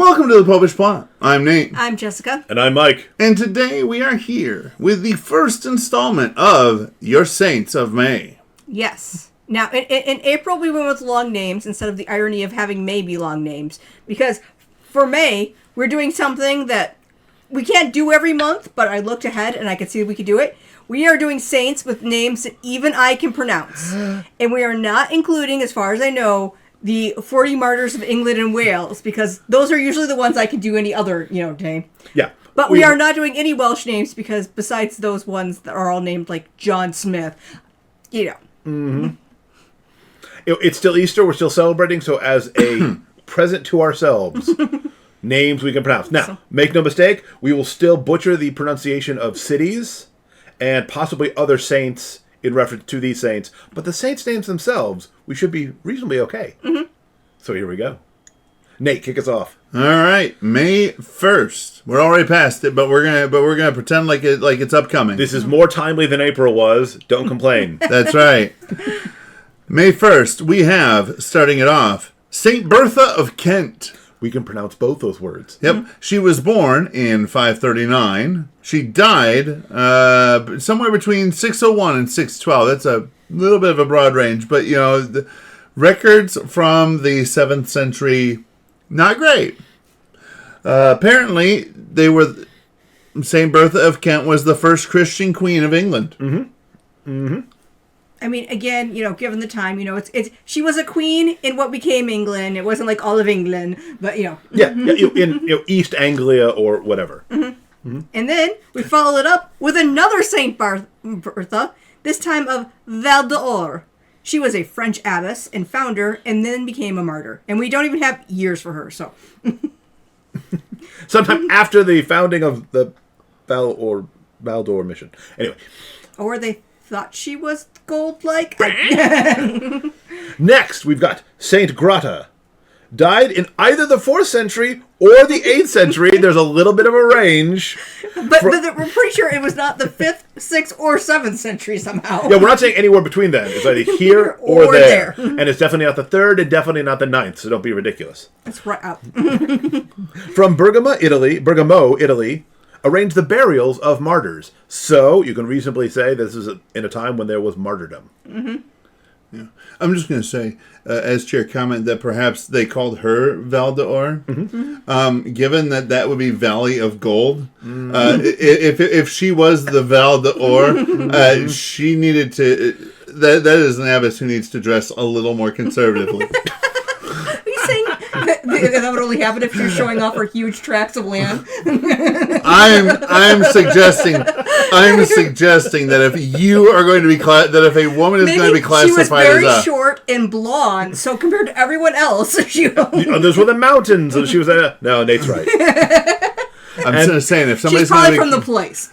Welcome to the Popish Plot. I'm Nate. I'm Jessica. And I'm Mike. And today we are here with the first installment of Your Saints of May. Yes. Now, in April, we went with long names instead of the irony of having May be long names. Because for May, we're doing something that we can't do every month, but I looked ahead and I could see we could do it. We are doing saints with names that even I can pronounce. And we are not including, as far as I know, the 40 martyrs of England and Wales, because those are usually the ones I can do any other, name. Yeah. But we are not doing any Welsh names, because besides those ones that are all named like John Smith, Mm-hmm. It's still Easter. We're still celebrating. So as a present to ourselves, names we can pronounce. Now, make no mistake, we will still butcher the pronunciation of cities and possibly other saints in reference to these saints. But the saints' names themselves, we should be reasonably okay. Mm-hmm. So here we go. Nate, kick us off. All right, May 1st. We're already past it, but we're gonna pretend like it's upcoming. This is more timely than April was. Don't complain. That's right. May 1st, we have, starting it off, Saint Bertha of Kent. We can pronounce both those words. Yep. She was born in 539. She died somewhere between 601 and 612. That's a little bit of a broad range, but, the records from the 7th century, not great. Apparently, Saint Bertha of Kent was the first Christian queen of England. Mm-hmm. Mm-hmm. I mean, again, given the time, it's she was a queen in what became England. It wasn't like all of England, but Yeah, in East Anglia or whatever. Mm-hmm. Mm-hmm. And then we follow it up with another Saint Bertha, this time of Val d'Or. She was a French abbess and founder, and then became a martyr. And we don't even have years for her, so. Sometime after the founding of the Val d'Or mission. Anyway. Or they thought she was gold-like. Next, we've got Saint Grata. Died in either the 4th century or the 8th century. There's a little bit of a range. But we're pretty sure it was not the 5th, 6th, or 7th century somehow. Yeah, we're not saying anywhere between them. It's either here or there. And it's definitely not the 3rd and definitely not the 9th, so don't be ridiculous. That's right. From Bergamo, Italy, arranged the burials of martyrs. So you can reasonably say this is in a time when there was martyrdom. Mm-hmm. Yeah. I'm just going to say, as chair comment, that perhaps they called her Val d'Or, given that would be Valley of Gold. If she was the Val d'Or, she needed to. That is an abbess who needs to dress a little more conservatively. Are you saying that would only happen if she was showing off her huge tracts of land? I'm suggesting that if you are going to be if a woman is going to be classified as she was very short and blonde, so compared to everyone else, she. Others were the mountains, and she was no, Nate's right. I'm just saying, if somebody's she's probably from the place.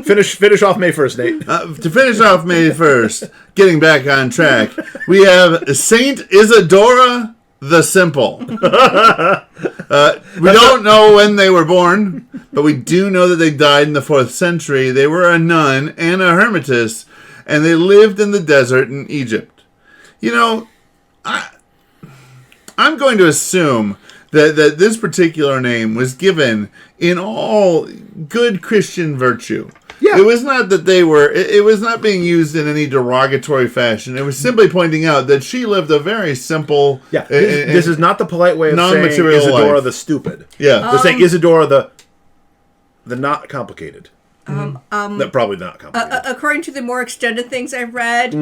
Finish off May 1st, Nate. To finish off May 1st, getting back on track, we have Saint Isidora the Simple. We don't know when they were born, but we do know that they died in the 4th century. They were a nun and a hermitess, and they lived in the desert in Egypt. I'm going to assume that this particular name was given in all good Christian virtue. Yeah. It was not that it was not being used in any derogatory fashion. It was simply pointing out that she lived a very simple... Yeah, this is not the polite way of saying Isidora the stupid. Yeah. They're saying Isidora the not complicated. Probably not complicated. According to the more extended things I've read,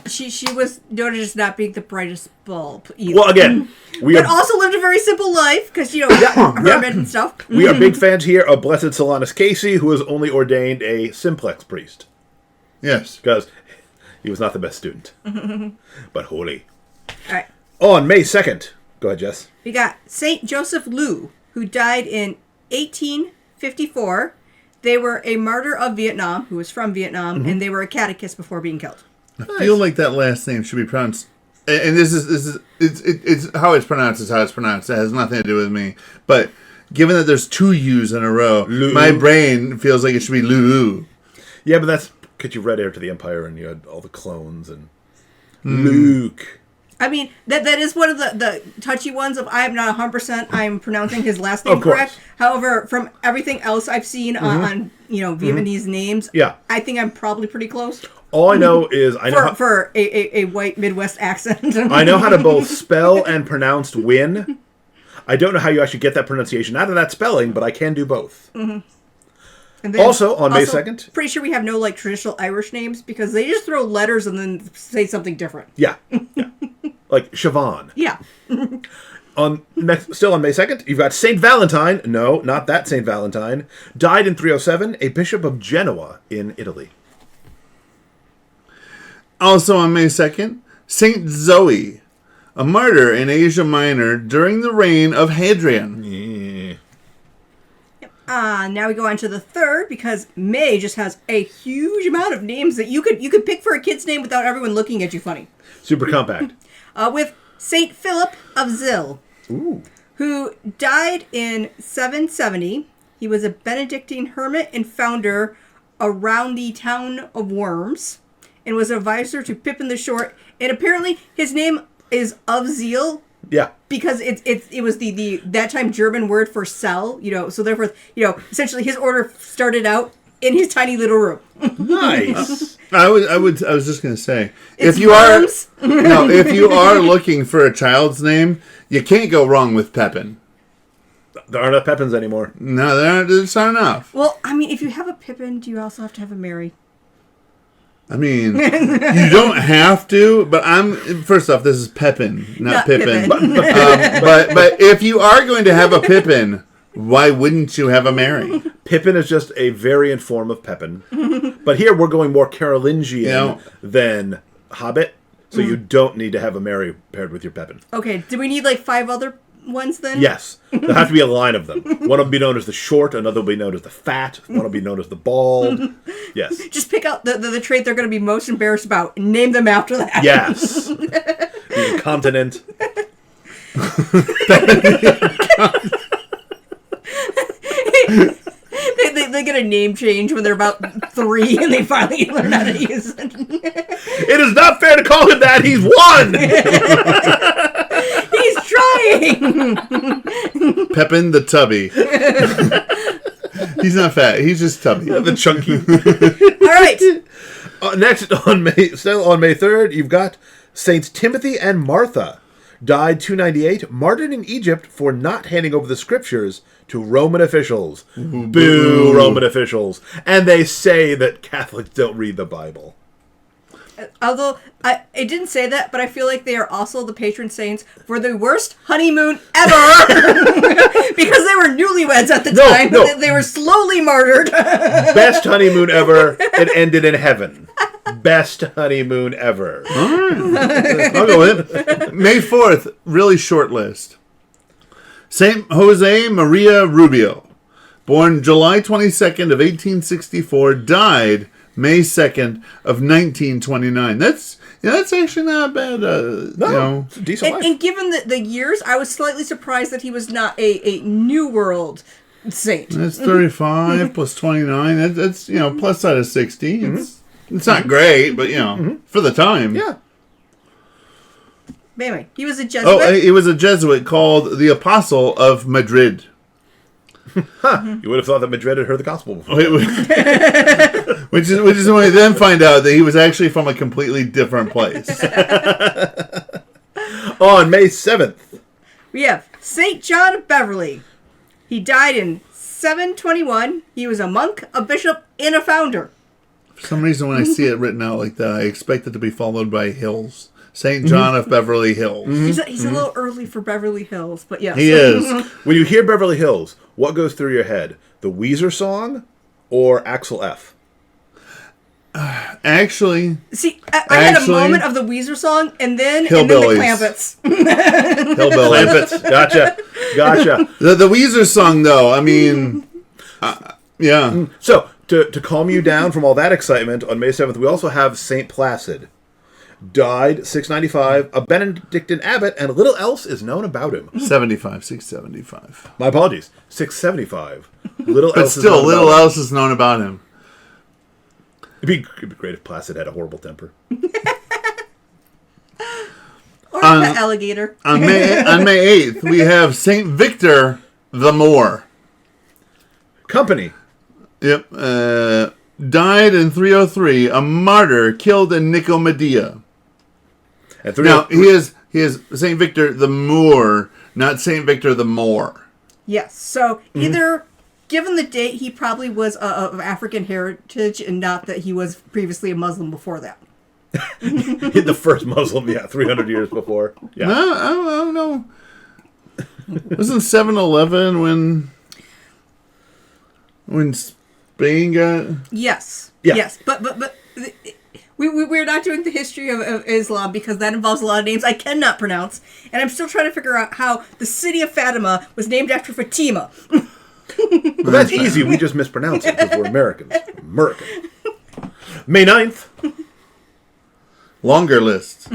she was noted as not being the brightest bulb either. Well, again, also lived a very simple life because hermit and stuff. We are big fans here of Blessed Solanus Casey, who was only ordained a simplex priest. Yes, because he was not the best student, but holy. All right. On May 2nd, go ahead, Jess. We got Saint Joseph Liu, who died in 1854. They were a martyr of Vietnam, who was from Vietnam, and they were a catechist before being killed. I feel like that last name should be pronounced, and this is it's how it's pronounced is how it's pronounced. It has nothing to do with me. But given that there's 2 U's in a row, my brain feels like it should be Lulu. Yeah, but that's because you read Heir to the Empire and you had all the clones and Luke. I mean, that is one of the touchy ones of I'm not 100% I'm pronouncing his last name Of course. correct. However, from everything else I've seen on Vietnamese names, Yeah. I think I'm probably pretty close. All I know is I know For a white Midwest accent. I know how to both spell and pronounce win. I don't know how you actually get that pronunciation out of that spelling, but I can do both. Mm-hmm. And then Also, on May 2nd... Pretty sure we have no, traditional Irish names, because they just throw letters and then say something different. Yeah. Like Siobhan. Yeah. Still on May 2nd, you've got St. Valentine. No, not that St. Valentine. Died in 307, a bishop of Genoa in Italy. Also on May 2nd, Saint Zoe, a martyr in Asia Minor during the reign of Hadrian. Yeah. Now we go on to the 3rd, because May just has a huge amount of names that you could pick for a kid's name without everyone looking at you funny. Super compact. With Saint Philip of Zell, who died in 770. He was a Benedictine hermit and founder around the town of Worms, and was advisor to Pippin the Short. And apparently his name is of Zeal. Yeah. Because it was the that time German word for cell, so therefore, essentially his order started out in his tiny little room. Nice. I was just gonna say, It's if you are looking for a child's name, you can't go wrong with Pepin. There aren't enough Pepins anymore. No, there's not enough. Well, I mean, if you have a Pippin, do you also have to have a Mary? I mean, you don't have to, but first off, this is Pepin, not Pippin. But if you are going to have a Pippin, why wouldn't you have a Mary? Pippin is just a variant form of Pepin. But here we're going more Carolingian than Hobbit, so you don't need to have a Mary paired with your Pepin. Okay, do we need 5 other ones then? Yes. There'll have to be a line of them. One will be known as the short, another will be known as the fat, one will be known as the bald. Yes. Just pick out the trait they're going to be most embarrassed about and name them after that. Yes. The incontinent. They get a name change when they're about 3 and they finally learn how to use it. It is not fair to call him that. He's 1. He's trying. Pepin the Tubby. He's not fat. He's just tubby. The chunky. All right. Next, still on May 3rd, you've got Saints Timothy and Martha. Died 298, martyred in Egypt for not handing over the scriptures to Roman officials. Boo, Roman officials. And they say that Catholics don't read the Bible. Although, it didn't say that, but I feel like they are also the patron saints for the worst honeymoon ever. Because they were newlyweds at the time. No. They were slowly martyred. Best honeymoon ever. It ended in heaven. Best honeymoon ever. I'll go with it. May 4th, really short list. Saint Jose Maria Rubio, born July 22nd of 1864, died May 2nd of 1929. That's actually not bad. It's a decent life. And given the years, I was slightly surprised that he was not a New World saint. That's 35 plus 29. That's plus side of 60. It's not great, but for the time. Yeah. But anyway, he was a Jesuit. Oh, he was a Jesuit called the Apostle of Madrid. You would have thought that Madrid had heard the gospel before. Which is when we then find out that he was actually from a completely different place. On May 7th. We have St. John of Beverly. He died in 721. He was a monk, a bishop, and a founder. For some reason, when I see it written out like that, I expect it to be followed by hills. St. John of Beverly Hills. He's a little early for Beverly Hills, but yes. He is. When you hear Beverly Hills, what goes through your head? The Weezer song or Axel F? Actually... See, I had a moment of the Weezer song, and then the Clampets. Clampets. Gotcha. The Weezer song, though, I mean... yeah. So, to calm you down from all that excitement, on May 7th, we also have St. Placid. Died 695, a Benedictine abbot, and little else is known about him. 675. My apologies. 675. Little but else still, is known little about else is known about him. It'd be great if Placid had a horrible temper. Or Alligator. On May 8th, we have Saint Victor the Moor. Company. Yep. Died in 303, a martyr killed in Nicomedia. Now, he is Saint Victor the Moor, not Saint Victor the Moor. Yes. So either, given the date, he probably was of African heritage, and not that he was previously a Muslim before that. The first Muslim, 300 years before. Yeah. No, I don't know. Wasn't 7-11 when Spain got... Yes. Yeah. Yes. But we're not doing the history of Islam because that involves a lot of names I cannot pronounce. And I'm still trying to figure out how the city of Fatima was named after Fatima. Well, that's easy. We just mispronounce it because we're Americans. May 9th. Longer list.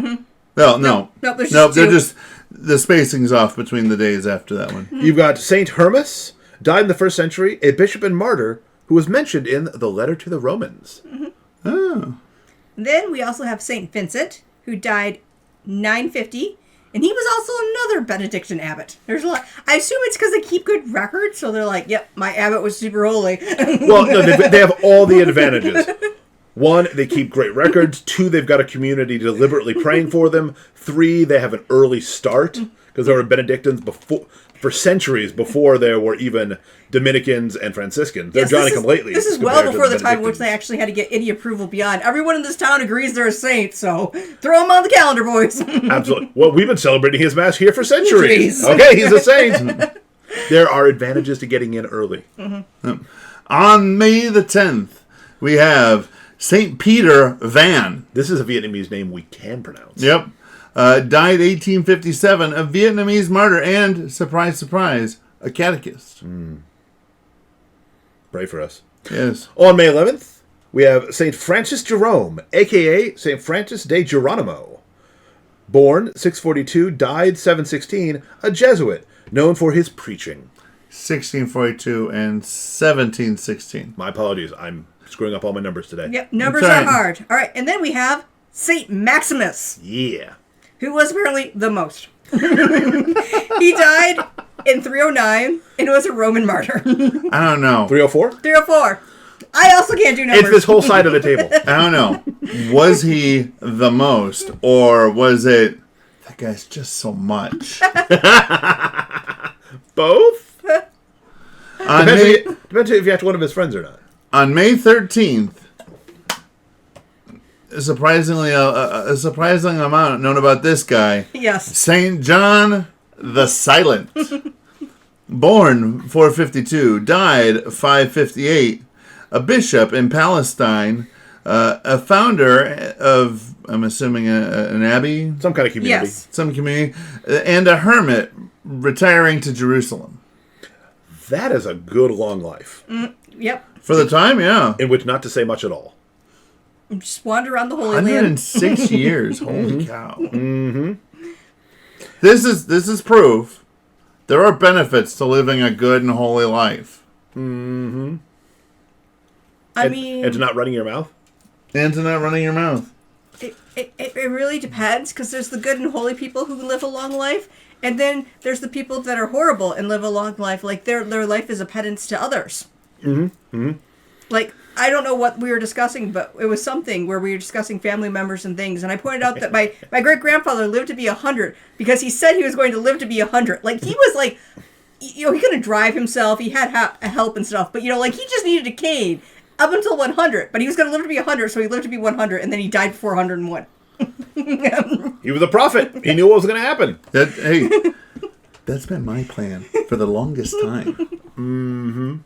Well, no. No, there's no, just they're two. just... The spacing's off between the days after that one. You've got Saint Hermas, died in the 1st century, a bishop and martyr who was mentioned in the letter to the Romans. Oh. Then we also have Saint Vincent, who died 950, and he was also another Benedictine abbot. There's a lot. I assume it's because they keep good records, so they're like, "Yep, my abbot was super holy." Well, no, they have all the advantages. 1, they keep great records. 2, they've got a community deliberately praying for them. 3, they have an early start because there were Benedictines for centuries before there were even Dominicans and Franciscans. They're Johnny-come-lately. This is well before the time in which they actually had to get any approval beyond. Everyone in this town agrees they're a saint, so throw them on the calendar, boys. Absolutely. Well, we've been celebrating his mass here for centuries. Centuries. Okay, he's a saint. There are advantages to getting in early. On May the 10th, we have Saint Peter Van. This is a Vietnamese name we can pronounce. Yep. Died 1857, a Vietnamese martyr and, surprise, surprise, a catechist. Pray for us. Yes. On May 11th, we have St. Francis Jerome, a.k.a. St. Francis de Geronimo. Born 642, died 716, a Jesuit, known for his preaching. 1642 and 1716. My apologies, I'm screwing up all my numbers today. Yep, numbers That's are right. hard. All right, and then we have Saint Maximus, Yeah. who was apparently the most. He died in 309 and was a Roman martyr. I don't know. 304? 304. I also can't do numbers. It's this whole side of the table. I don't know. Was he the most, or was it that guy's just so much? Both? On Depends if you have one of his friends or not. On May 13th, surprisingly, a surprising amount known about this guy. Yes. Saint John the Silent. Born 452, died 558, a bishop in Palestine, a founder of, I'm assuming, an abbey? Some kind of community. Yes. Some community, and a hermit retiring to Jerusalem. That is a good long life. Yep. For the time, yeah. In which not to say much at all. Just wander around the Holy Land. 106 years. Holy cow. Mm-hmm. This is proof there are benefits to living a good and holy life. Mm-hmm. I mean... And to not running your mouth? And to not running your mouth. It really depends, because there's the good and holy people who live a long life, and then there's the people that are horrible and live a long life, like their life is a penance to others. Mm-hmm. Mm-hmm. Like, I don't know what we were discussing, but it was something where we were discussing family members and things, and I pointed out that my great-grandfather lived to be 100 because he said he was going to live to be 100. Like, he was like, he couldn't drive himself, he had help and stuff, but, he just needed a cane up until 100, but he was going to live to be 100, so he lived to be 100, and then he died before 101. He was a prophet. He knew what was going to happen. That's been my plan for the longest time. Mm-hmm.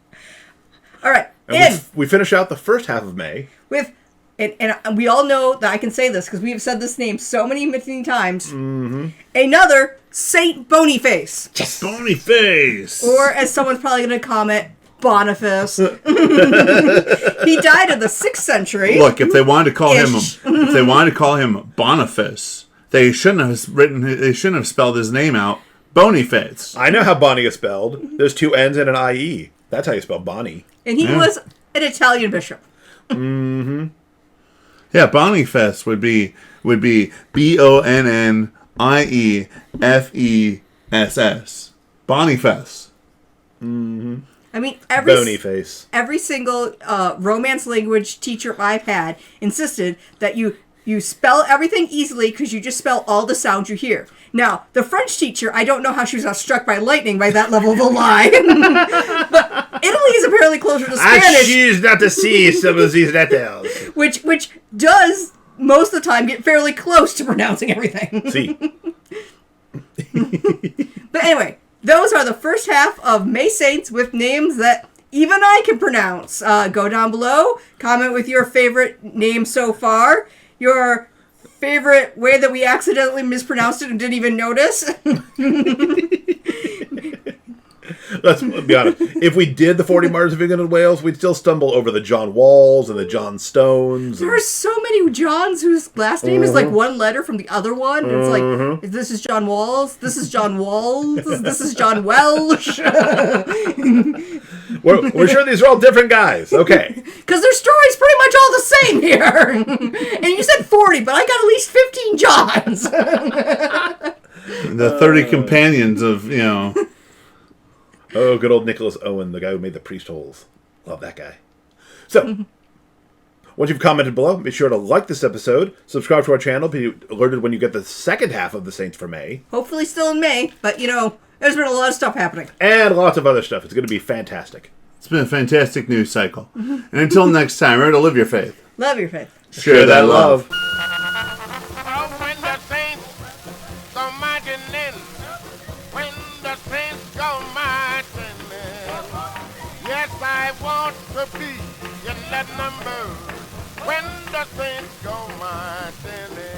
All right, and we finish out the first half of May with, and we all know that I can say this because we have said this name so many times. Mm-hmm. Another Saint Boniface. Yes. Boniface. Or as someone's probably going to comment, Boniface. He died in the 6th century. Look, if they wanted to call him Boniface, they shouldn't have spelled his name out Boniface. I know how Bonnie is spelled. There's 2 N's and an IE. That's how you spell Bonnie. And he was an Italian bishop. Mm-hmm. Yeah, Boniface would be BONN Iefess. Boniface. I mean, Boniface. every single Romance language teacher I've had insisted that you spell everything easily because you just spell all the sounds you hear. Now, the French teacher, I don't know how she was not struck by lightning by that level of a lie. But Italy is apparently closer to Spanish. Choose not to see some of these letters. Which does, most of the time, get fairly close to pronouncing everything. See. But anyway, those are the first half of May Saints with names that even I can pronounce. Go down below, comment with your favorite name so far, your favorite way that we accidentally mispronounced it and didn't even notice. Let's be honest. If we did the 40 Martyrs of England and Wales, we'd still stumble over the John Walls and the John Stones. There are so many Johns whose last name is like one letter from the other one. It's like, this is John Walls, this is John Walls, this is John Welsh. We're sure these are all different guys. Okay. Because their story's pretty much all the same here. And you said 40, but I got at least 15 Johns. The 30 companions of, Oh, good old Nicholas Owen, the guy who made the priest holes. Love that guy. So, once you've commented below, be sure to like this episode, subscribe to our channel, be alerted when you get the second half of the Saints for May. Hopefully still in May, but there's been a lot of stuff happening. And lots of other stuff. It's going to be fantastic. It's been a fantastic news cycle. And until next time, remember to live your faith. Love your faith. Share that love. Oh, when the saints go marching in, when the saints go marching in, yes, I want to be in that number when the saints go marching in.